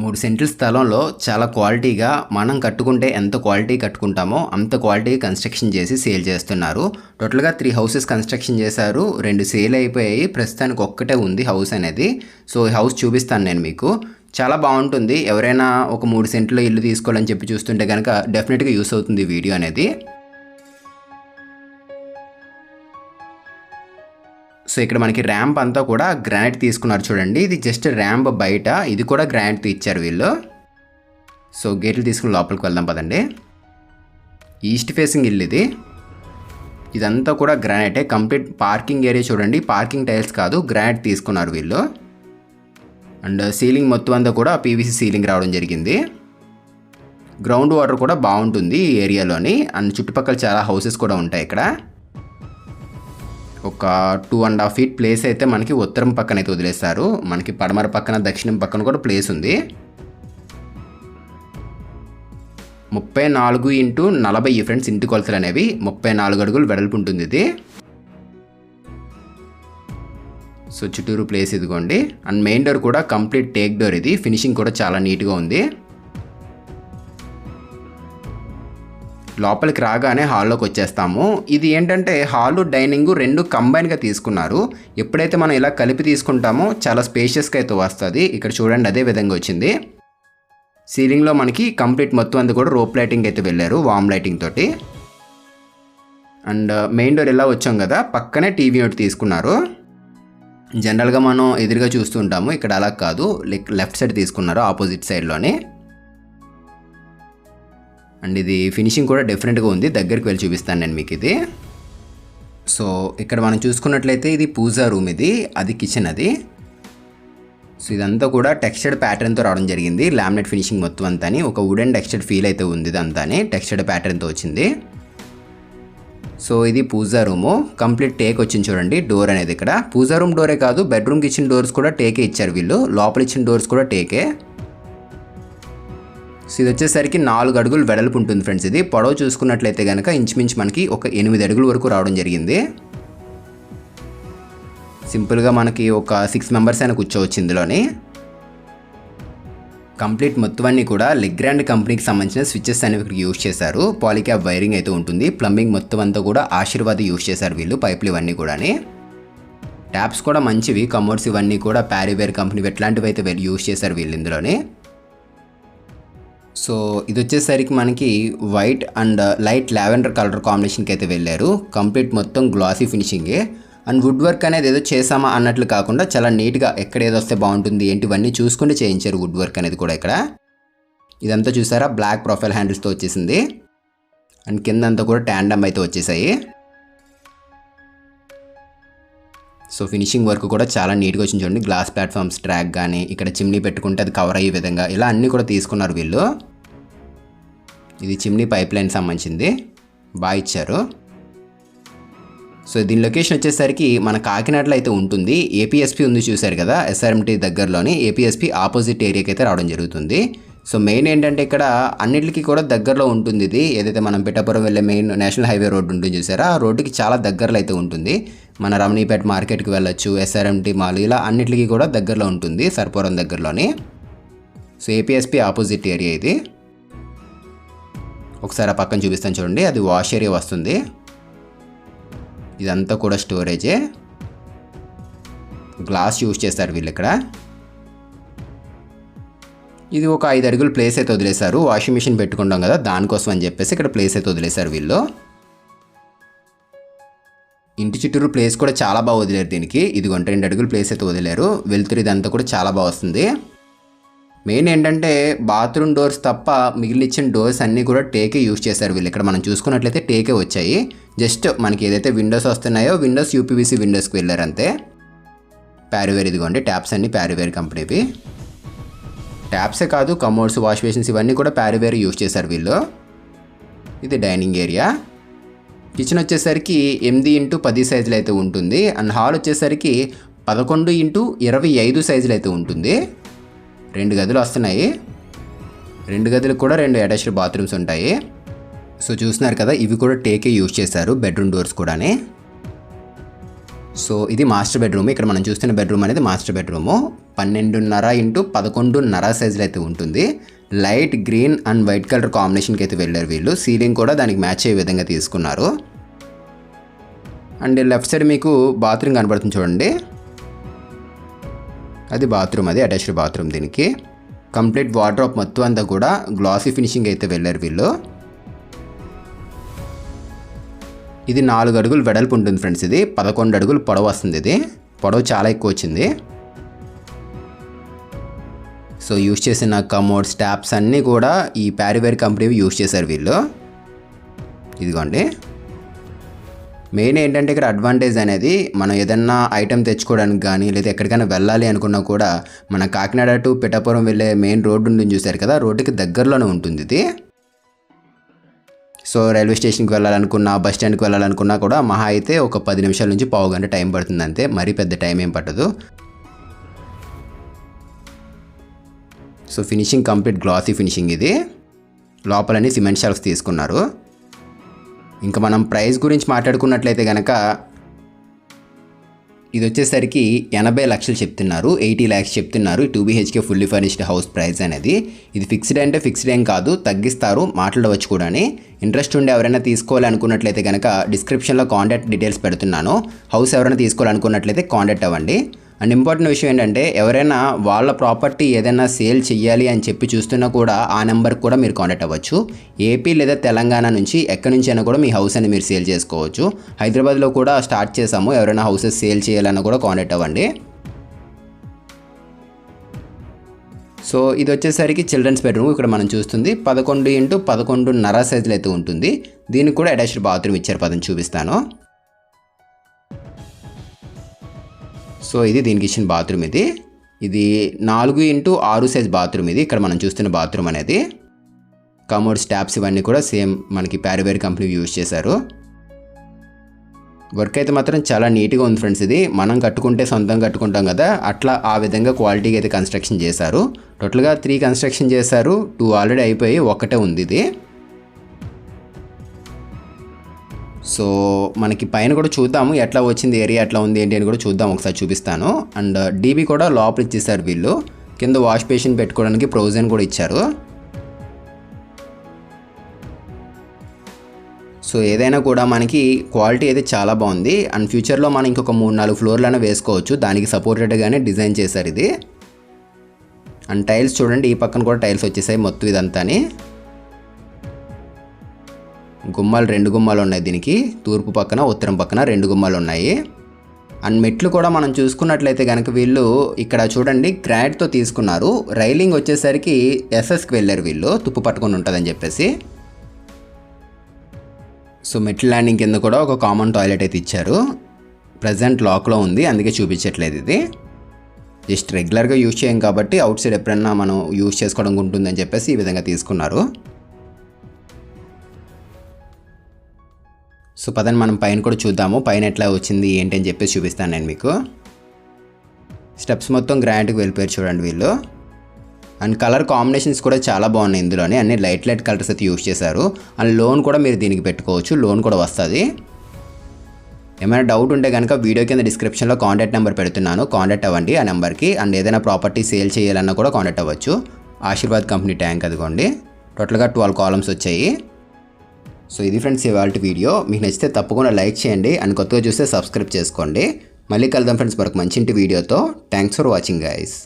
3 సెంట్ల స్థలంలో చాలా క్వాలిటీగా మనం కట్టుకుంటే ఎంత క్వాలిటీ కట్టుకుంటామో అంత క్వాలిటీ కన్స్ట్రక్షన్ చేసి సేల్ చేస్తున్నారు. టోటల్‌గా 3 హౌసెస్ కన్స్ట్రక్షన్ చేశారు. 2 సేల్ అయిపోయాయి. ప్రస్తుతానికి ఒక్కటే ఉంది హౌస్ అనేది. సో, ఈ హౌస్ చూపిస్తాను నేను మీకు. చాలా బాగుంటుంది. ఎవరైనా ఒక 3 సెంట్ల ఇల్లు తీసుకోవాలని చెప్పి చూస్తుంటే గనక డెఫినిట్‌గా యూస్ అవుతుంది ఈ వీడియో అనేది. సో, ఇక్కడ మనకి ర్యాంప్ అంతా కూడా గ్రానైట్ తీసుకున్నారు చూడండి. ఇది జస్ట్ ర్యాంప్ బయట, ఇది కూడా గ్రానైట్‌తో ఇచ్చారు వీళ్ళు. సో, గేట్లు తీసుకుని లోపలికి వెళ్దాం పదండి. ఈస్ట్ ఫేసింగ్ ఇల్లు ఇది. ఇదంతా కూడా గ్రానైటే. కంప్లీట్ పార్కింగ్ ఏరియా చూడండి. పార్కింగ్ టైల్స్ కాదు, గ్రానైట్ తీసుకున్నారు వీళ్ళు. అండ్ సీలింగ్ మొత్తం అంతా కూడా పీవీసీ సీలింగ్ రావడం జరిగింది. గ్రౌండ్ వాటర్ కూడా బాగుంటుంది ఈ ఏరియాలోని. అండ్ చుట్టుపక్కల చాలా హౌసెస్ కూడా ఉంటాయి ఇక్కడ. ఒక 2.5 ఫీట్ ప్లేస్ అయితే మనకి ఉత్తరం పక్కన అయితే వదిలేస్తారు. మనకి పడమర పక్కన, దక్షిణం పక్కన కూడా ప్లేస్ ఉంది. 34x40 ఫ్రెండ్స్ ఇంటి కొలతలు అనేవి. 34 అడుగులు వెడల్పు ఉంటుంది ఇది. సో, చుట్టూరు ప్లేస్ ఇదిగోండి. అండ్ మెయిన్ డోర్ కూడా కంప్లీట్ టేక్ డోర్ ఇది. ఫినిషింగ్ కూడా చాలా నీట్గా ఉంది. లోపలికి రాగానే హాల్లోకి వచ్చేస్తాము. ఇది ఏంటంటే హాలు, డైనింగ్ 2 కంబైన్గా తీసుకున్నారు. ఎప్పుడైతే మనం ఇలా కలిపి తీసుకుంటామో చాలా స్పేషియస్గా అయితే వస్తుంది. ఇక్కడ చూడండి అదే విధంగా వచ్చింది. సీలింగ్లో మనకి కంప్లీట్ మొత్తం అంతా కూడా రోప్ లైటింగ్ అయితే వెళ్ళారు, వామ్ లైటింగ్ తోటి. అండ్ మెయిన్ డోర్ ఇలా వచ్చాం కదా, పక్కనే టీవీ యూనిట్ తీసుకున్నారు. జనరల్గా మనం ఎదురుగా చూస్తూ ఉంటాము, ఇక్కడ అలా కాదు, లెఫ్ట్ సైడ్ తీసుకున్నారు, ఆపోజిట్ సైడ్లోనే. అండ్ ఇది ఫినిషింగ్ కూడా డిఫరెంట్గా ఉంది. దగ్గరికి వెళ్ళి చూపిస్తాను నేను మీకు ఇది. సో, ఇక్కడ మనం చూసుకున్నట్లయితే ఇది పూజా రూమ్ ఇది, అది కిచెన్ అది. సో, ఇదంతా కూడా టెక్స్చర్డ్ ప్యాటర్న్తో రావడం జరిగింది. లామినేట్ ఫినిషింగ్ మొత్తం అంతా ఒక వుడెన్ టెక్స్చర్డ్ ఫీల్ అయితే ఉంది. ఇదంతా టెక్స్చర్డ్ ప్యాటర్న్తో వచ్చింది. సో, ఇది పూజా రూము. కంప్లీట్ టేక్ వచ్చింది చూడండి డోర్ అనేది. ఇక్కడ పూజా రూమ్ డోరే కాదు, బెడ్రూమ్ కిచెన్ డోర్స్ కూడా టేకే ఇచ్చారు వీళ్ళు. లోపల ఇచ్చిన డోర్స్ కూడా టేకే. సో, ఇది వచ్చేసరికి 4 అడుగులు వెడల్పు ఉంటుంది ఫ్రెండ్స్. ఇది పొడవు చూసుకున్నట్లయితే కనుక ఇంచుమించు మనకి ఒక 8 అడుగుల వరకు రావడం జరిగింది. సింపుల్గా మనకి ఒక 6 మెంబర్స్ అయినా కూర్చోవచ్చు ఇందులోని. కంప్లీట్ మొత్తం అన్నీ కూడా లెగ్రాండ్ కంపెనీకి సంబంధించిన స్విచ్చెస్ అనేవి ఇక్కడ యూజ్ చేశారు. పాలిక్యాప్ వైరింగ్ అయితే ఉంటుంది. ప్లంబింగ్ మొత్తం అంతా కూడా ఆశీర్వాద్ యూజ్ చేశారు వీళ్ళు. పైపులు ఇవన్నీ కూడా. ట్యాప్స్ కూడా మంచివి. కమోడ్స్ ఇవన్నీ కూడా ప్యారీవేర్ కంపెనీ ఎట్లాంటివి అయితే యూజ్ చేశారు వీళ్ళు ఇందులోనే. సో, ఇది వచ్చేసరికి మనకి white and light lavender colour కాంబినేషన్కి అయితే వెళ్ళారు. కంప్లీట్ మొత్తం గ్లాసీ ఫినిషింగే. అండ్ వుడ్ వర్క్ అనేది ఏదో చేసామా అన్నట్లు కాకుండా చాలా నీట్గా ఎక్కడ ఏదో వస్తే బాగుంటుంది ఏంటి ఇవన్నీ చూసుకుంటే చేయించారు వుడ్ వర్క్ అనేది కూడా ఇక్కడ. ఇదంతా చూసారా, బ్లాక్ ప్రొఫైల్ హ్యాండిల్స్తో వచ్చేసింది. అండ్ కిందంతా కూడా ట్యాండమ్ అయితే వచ్చేసాయి. సో, ఫినిషింగ్ వర్క్ కూడా చాలా నీట్గా వచ్చింది చూడండి. గ్లాస్ ప్లాట్ఫామ్స్, ట్రాక్ కానీ, ఇక్కడ చిమ్నీ పెట్టుకుంటే అది కవర్ అయ్యే విధంగా ఇలా అన్నీ కూడా తీసుకున్నారు వీళ్ళు. ఇది చిమ్నీ పైప్ లైన్ సంబంధించింది, బాగా ఇచ్చారు. సో, దీని లొకేషన్ వచ్చేసరికి మన కాకినాడలో అయితే ఉంటుంది. ఏపీఎస్పీ ఉంది చూశారు కదా, ఎస్ఆర్ఎంటీ దగ్గరలోని ఏపీఎస్పీ ఆపోజిట్ ఏరియాకి అయితే రావడం జరుగుతుంది. సో, మెయిన్ ఏంటంటే ఇక్కడ అన్నిటికీ కూడా దగ్గరలో ఉంటుంది ఇది. ఏదైతే మనం పిఠాపురం వెళ్ళే మెయిన్ నేషనల్ హైవే రోడ్డు ఉంటుంది చూసారా, ఆ రోడ్డుకి చాలా దగ్గరలో అయితే ఉంటుంది. మన రమణీపేట మార్కెట్కి వెళ్ళొచ్చు, ఎస్ఆర్ఎంటీ మాల్, ఇలా అన్నిటికీ కూడా దగ్గరలో ఉంటుంది, సర్పురం దగ్గరలోని. సో, ఏపీఎస్పీ ఆపోజిట్ ఏరియా ఇది. ఒకసారి ఆ పక్కన చూపిస్తాను చూడండి, అది వాష్ ఏరియా వస్తుంది. ఇదంతా కూడా స్టోరేజే. గ్లాస్ యూజ్ చేస్తారు వీళ్ళు ఇక్కడ. ఇది ఒక 5 అడుగులు ప్లేస్ అయితే వదిలేశారు. వాషింగ్ మిషన్ పెట్టుకుంటాం కదా, దానికోసం అని చెప్పేసి ఇక్కడ ప్లేస్ అయితే వదిలేశారు వీళ్ళు. ఇంటి చుట్టూరు ప్లేస్ కూడా చాలా బాగా వదిలేరు దీనికి. ఇది 2 అడుగులు ప్లేస్ అయితే వదిలేరు. వెలుతురు ఇదంతా కూడా చాలా బాగా వస్తుంది. మెయిన్ ఏంటంటే బాత్రూమ్ డోర్స్ తప్ప మిగిలిన ఇచ్చిన డోర్స్ అన్నీ కూడా టేకే యూజ్ చేశారు వీళ్ళు. ఇక్కడ మనం చూసుకున్నట్లయితే టేకే వచ్చాయి. జస్ట్ మనకి ఏదైతే విండోస్ వస్తున్నాయో విండోస్ యూపీవీసీ విండోస్కి వెళ్ళారు అంతే. ప్యారీవేర్ ఇదిగోండి, ట్యాప్స్ అన్నీ ప్యారీవేర్ కంపెనీవి. ట్యాప్సే కాదు, కమోడ్స్, వాష్ బేసిన్స్ ఇవన్నీ కూడా ప్యారీవేర్ యూజ్ చేశారు వీళ్ళు. ఇది డైనింగ్ ఏరియా. కిచెన్ వచ్చేసరికి 8x10 సైజులు అయితే ఉంటుంది. అండ్ హాల్ వచ్చేసరికి 11x25 సైజులు అయితే ఉంటుంది. 2 గదులు వస్తున్నాయి. 2 గదులకు కూడా 2 అటాచ్డ్ బాత్రూమ్స్ ఉంటాయి. సో, చూస్తున్నారు కదా, ఇవి కూడా టేకే యూజ్ చేశారు బెడ్రూమ్ డోర్స్ కూడానే. సో ఇది మాస్టర్ బెడ్రూమ్. ఇక్కడ మనం చూస్తున్న బెడ్రూమ్ అనేది మాస్టర్ బెడ్రూము. 12.5 x 11.5 సైజులో అయితే ఉంటుంది. Light green and white colour కాంబినేషన్కి అయితే వెళ్ళారు వీళ్ళు. సీలింగ్ కూడా దానికి మ్యాచ్ అయ్యే విధంగా తీసుకున్నారు. అండ్ లెఫ్ట్ సైడ్ మీకు బాత్రూమ్ కనబడుతుంది చూడండి. అది బాత్రూమ్, అది అటాచ్డ్ బాత్రూమ్. దీనికి కంప్లీట్ వార్డ్రోబ్ మొత్తం అంతా కూడా గ్లాసీ ఫినిషింగ్ అయితే వెళ్ళారు వీళ్ళు. ఇది 4 అడుగులు వెడల్పు ఉంటుంది ఫ్రెండ్స్. ఇది 11 అడుగులు పొడవు వస్తుంది. ఇది పొడవు చాలా ఎక్కువ వచ్చింది. సో యూజ్ చేసిన కమోడ్ స్టాప్స్ అన్నీ కూడా ఈ ప్యారివేర్ కంపెనీ యూజ్ చేశారు వీళ్ళు. ఇదిగోండి. మెయిన్ ఏంటంటే ఇక్కడ అడ్వాంటేజ్ అనేది మనం ఏదన్నా ఐటెం తెచ్చుకోవడానికి కానీ లేదా ఎక్కడికైనా వెళ్ళాలి అనుకున్నా కూడా మన కాకినాడ టు పిఠాపురం వెళ్ళే మెయిన్ రోడ్డు ఉంటుంది చూసారు కదా, రోడ్డుకి దగ్గరలోనే ఉంటుంది ఇది. సో రైల్వే స్టేషన్కి వెళ్ళాలనుకున్నా, బస్ స్టాండ్కి వెళ్ళాలనుకున్నా కూడా మహా అయితే ఒక 10 నిమిషాల నుంచి పావు గంట టైం పడుతుంది అంతే. మరీ పెద్ద టైం ఏం పట్టదు. So finishing complete glossy finishing. ఇది లోపలని సిమెంట్ షెల్ఫ్స్ తీసుకున్నారు. ఇంకా మనం ప్రైస్ గురించి మాట్లాడుకున్నట్లయితే కనుక ఇది వచ్చేసరికి 80 లక్షలు చెప్తున్నారు. 80 lakhs చెప్తున్నారు. 2 BHK fully furnished house price అనేది. ఇది ఫిక్స్డ్ అంటే ఫిక్స్డ్ ఏం కాదు, తగ్గిస్తారు, మాట్లాడవచ్చు కూడా. ఇంట్రెస్ట్ ఉండి ఎవరైనా తీసుకోవాలనుకున్నట్లయితే కనుక డిస్క్రిప్షన్లో కాంటాక్ట్ డీటెయిల్స్ పెడుతున్నాను. హౌస్ ఎవరైనా తీసుకోవాలనుకున్నట్లయితే కాంటాక్ట్ అవ్వండి. అండ్ ఇంపార్టెంట్ విషయం ఏంటంటే ఎవరైనా వాళ్ళ ప్రాపర్టీ ఏదైనా సేల్ చేయాలి అని చెప్పి చూస్తున్నా కూడా ఆ నెంబర్కి కూడా మీరు కాంటాక్ట్ అవ్వచ్చు. ఏపీ లేదా తెలంగాణ నుంచి ఎక్కడి నుంచి అయినా కూడా మీ హౌస్ అని మీరు సేల్ చేసుకోవచ్చు. హైదరాబాద్లో కూడా స్టార్ట్ చేసాము. ఎవరైనా హౌసెస్ సేల్ చేయాలన్నా కూడా కాంటాక్ట్ అవ్వండి. సో ఇది వచ్చేసరికి చిల్డ్రన్స్ బెడ్రూమ్. ఇక్కడ మనం చూస్తుంది 11 x 11.5 సైజులో అయితే ఉంటుంది. దీనికి కూడా అటాచ్డ్ బాత్రూమ్ ఇచ్చారు. పదని చూపిస్తాను. సో ఇది దీనికి ఇచ్చిన బాత్రూమ్. ఇది 4 x 6 సైజ్ బాత్రూమ్. ఇది ఇక్కడ మనం చూస్తున్న బాత్రూమ్ అనేది. కమోడ్ స్టాప్స్ ఇవన్నీ కూడా సేమ్ మనకి ప్యారివేర్ కంపెనీ యూజ్ చేశారు. వర్క్ అయితే మాత్రం చాలా నీట్గా ఉంది ఫ్రెండ్స్. ఇది మనం కట్టుకుంటే సొంతంగా కట్టుకుంటాం కదా, అట్లా ఆ విధంగా క్వాలిటీగా అయితే కన్స్ట్రక్షన్ చేశారు. టోటల్గా 3 కన్స్ట్రక్షన్ చేశారు. 2 ఆల్రెడీ అయిపోయి, ఒక్కటే ఉంది ఇది. సో మనకి పైన కూడా చూద్దాము ఎట్లా వచ్చింది, ఏరియా ఎట్లా ఉంది ఏంటి అని కూడా చూద్దాం, ఒకసారి చూపిస్తాను. అండ్ డీబీ కూడా లోపల ఇచ్చేసారు వీళ్ళు. కింద వాష్ బేసిన్ పెట్టుకోవడానికి ప్రొవిజన్ కూడా ఇచ్చారు. సో ఏదైనా కూడా మనకి క్వాలిటీ అయితే చాలా బాగుంది. అండ్ ఫ్యూచర్లో మనం ఇంకొక 3-4 ఫ్లోర్లైనా వేసుకోవచ్చు. దానికి సపోర్టెడ్గానే డిజైన్ చేశారు ఇది. అండ్ టైల్స్ చూడండి, ఈ పక్కన కూడా టైల్స్ వచ్చేసాయి మొత్తం ఇదంతాని. గుమ్మాలు 2 గుమ్మాలు ఉన్నాయి దీనికి. తూర్పు పక్కన ఉత్తరం పక్కన 2 గుమ్మాలు ఉన్నాయి. అండ్ మెట్లు కూడా మనం చూసుకున్నట్లయితే కనుక వీళ్ళు ఇక్కడ చూడండి గ్రానైట్తో తీసుకున్నారు. రైలింగ్ వచ్చేసరికి ఎస్ఎస్కి వెళ్ళారు వీళ్ళు, తుప్పు పట్టుకొని ఉంటుందని చెప్పేసి. సో మెట్ల ల్యాండింగ్ కింద కూడా ఒక కామన్ టాయిలెట్ అయితే ఇచ్చారు. ప్రజెంట్ లాక్లో ఉంది, అందుకే చూపించట్లేదు. ఇది జస్ట్ రెగ్యులర్గా యూజ్ చేయం కాబట్టి అవుట్ సైడ్ ఎప్పుడన్నా మనం యూజ్ చేసుకోవడం ఉంటుందని చెప్పేసి ఈ విధంగా తీసుకున్నారు. సో పదని మనం పైన కూడా చూద్దాము, పైన ఎట్లా వచ్చింది ఏంటి అని చెప్పేసి చూపిస్తాను నేను మీకు. స్టెప్స్ మొత్తం గ్రానైట్కి వెళ్ళిపోయారు చూడండి వీళ్ళు. అండ్ కలర్ కాంబినేషన్స్ కూడా చాలా బాగున్నాయి ఇందులోనే. అన్ని లైట్ కలర్స్ అయితే యూజ్ చేశారు. అండ్ లోన్ కూడా మీరు దీనికి పెట్టుకోవచ్చు, లోన్ కూడా వస్తుంది. ఏమైనా డౌట్ ఉంటే కనుక వీడియో కింద డిస్క్రిప్షన్లో కాంటాక్ట్ నెంబర్ పెడుతున్నాను, కాంటాక్ట్ అవ్వండి ఆ నెంబర్కి. అండ్ ఏదైనా ప్రాపర్టీ సేల్ చేయాలన్నా కూడా కాంటాక్ట్ అవ్వచ్చు. ఆశీర్వాద్ కంపెనీ ట్యాంక్ అదిగోండి. టోటల్గా 12 కాలమ్స్ వచ్చాయి. సో ఇది ఫ్రెండ్స్ ఇవాళ వీడియో. మీకు నచ్చితే తప్పకుండా లైక్ చేయండి. అండ్ కొత్తగా చూస్తే సబ్స్క్రైబ్ చేసుకోండి. మళ్ళీ కలుద్దాం ఫ్రెండ్స్ మరొక మంచి ఇంటి వీడియోతో. Thanks for watching guys.